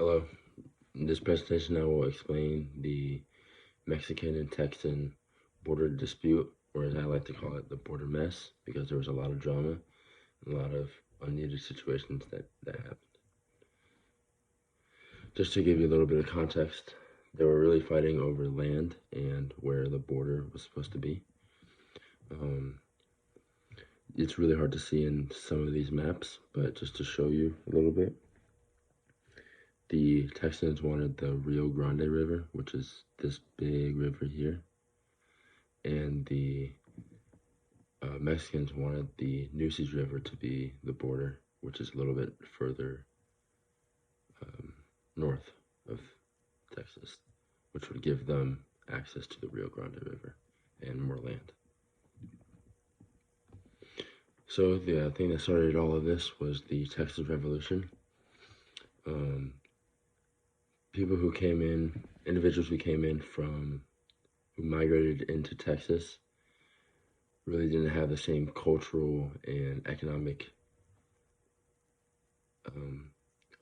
Hello. In this presentation, I will explain the Mexican and Texan border dispute, or as I like to call it, the border mess, because there was a lot of drama and a lot of unneeded situations that happened. Just to give you a little bit of context, they were really fighting over land and where the border was supposed to be. It's really hard to see in some of these maps, but just to show you a little bit, the Texans wanted the Rio Grande River, which is this big river here, and the Mexicans wanted the Nueces River to be the border, which is a little bit further north of Texas, which would give them access to the Rio Grande River and more land. So the thing that started all of this was the Texas Revolution. People who came in, individuals who came in from, who migrated into Texas, really didn't have the same cultural and economic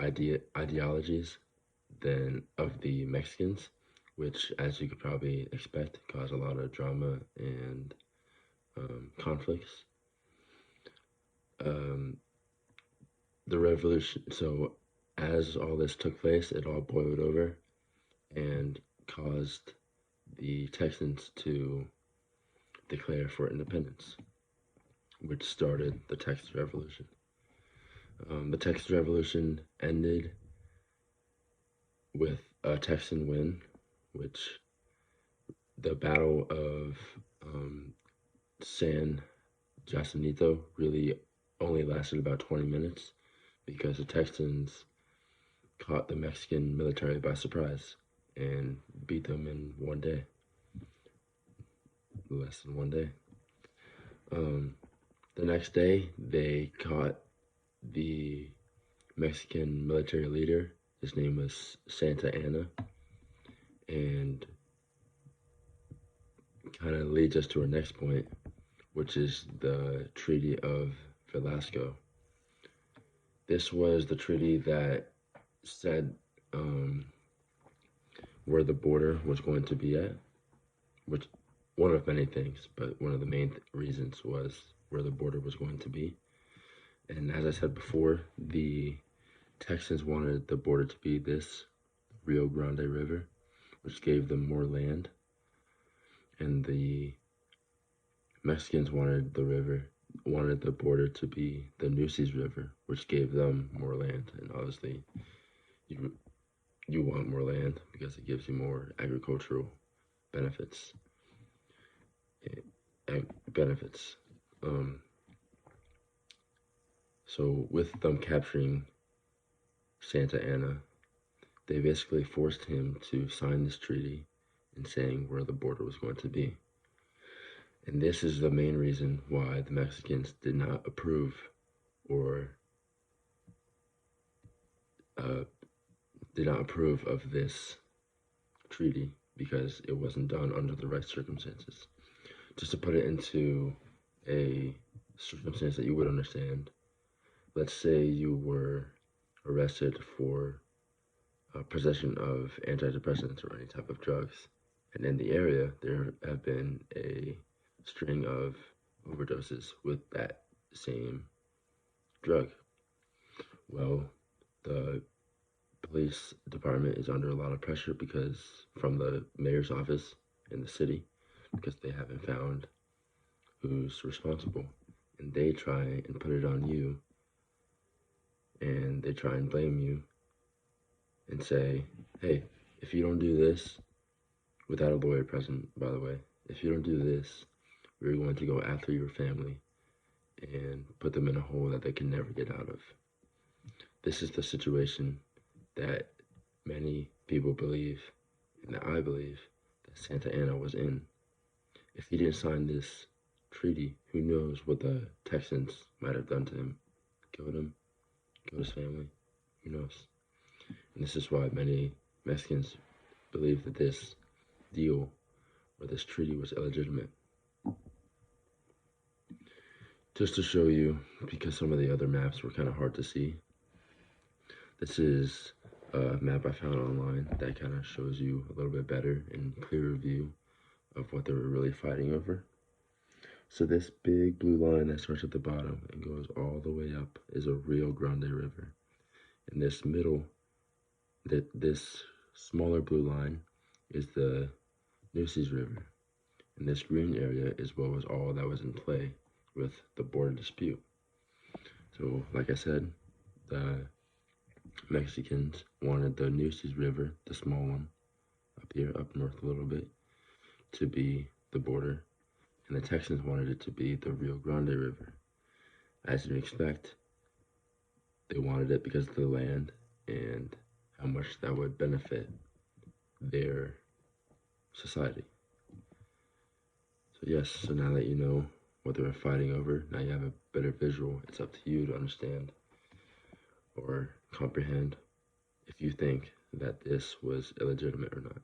ideologies than of the Mexicans, which, as you could probably expect, caused a lot of drama and conflicts. The revolution, so as all this took place, it all boiled over and caused the Texans to declare for independence, which started the Texas Revolution. The Texas Revolution ended with a Texan win, which the Battle of San Jacinto really only lasted about 20 minutes because the Texans caught the Mexican military by surprise and beat them in one day, less than one day. The next day, they caught the Mexican military leader. His name was Santa Anna, and kind of leads us to our next point, which is the Treaty of Velasco. This was the treaty that said where the border was going to be at, which one of many things, but one of the main reasons was where the border was going to be. And as I said before, the Texans wanted the border to be this Rio Grande River, which gave them more land, and the Mexicans wanted the border to be the Nueces River, which gave them more land. And obviously, you want more land because it gives you more agricultural benefits. Benefits. So with them capturing Santa Anna, they basically forced him to sign this treaty and saying where the border was going to be. And this is the main reason why the Mexicans did not approve or of this treaty, because it wasn't done under the right circumstances. Just to put it into a circumstance that you would understand, let's say you were arrested for possession of antidepressants or any type of drugs, and in the area there have been a string of overdoses with that same drug. Well, the police department is under a lot of pressure because from the mayor's office in the city, because they haven't found who's responsible, and they try and put it on you, and they try and blame you and say, hey, if you don't do this, without a lawyer present, by the way, if you don't do this, we're going to go after your family and put them in a hole that they can never get out of. This is the situation that many people believe, and that I believe, that Santa Anna was in. If he didn't sign this treaty, who knows what the Texans might have done to him? Killed him? Killed his family? Who knows? And this is why many Mexicans believe that this deal or this treaty was illegitimate. Just to show you, because some of the other maps were kind of hard to see, this is map I found online that kind of shows you a little bit better and clearer view of what they were really fighting over. So this big blue line that starts at the bottom and goes all the way up is a Rio Grande River. In this middle, this smaller blue line is the Nueces River. And this green area is what was all that was in play with the border dispute. So, like I said, the Mexicans wanted the Nueces River, the small one, up here, up north a little bit, to be the border, and the Texans wanted it to be the Rio Grande River. As you'd expect, they wanted it because of the land and how much that would benefit their society. So yes, so now that you know what they were fighting over, now you have a better visual. It's up to you to understand or comprehend if you think that this was illegitimate or not.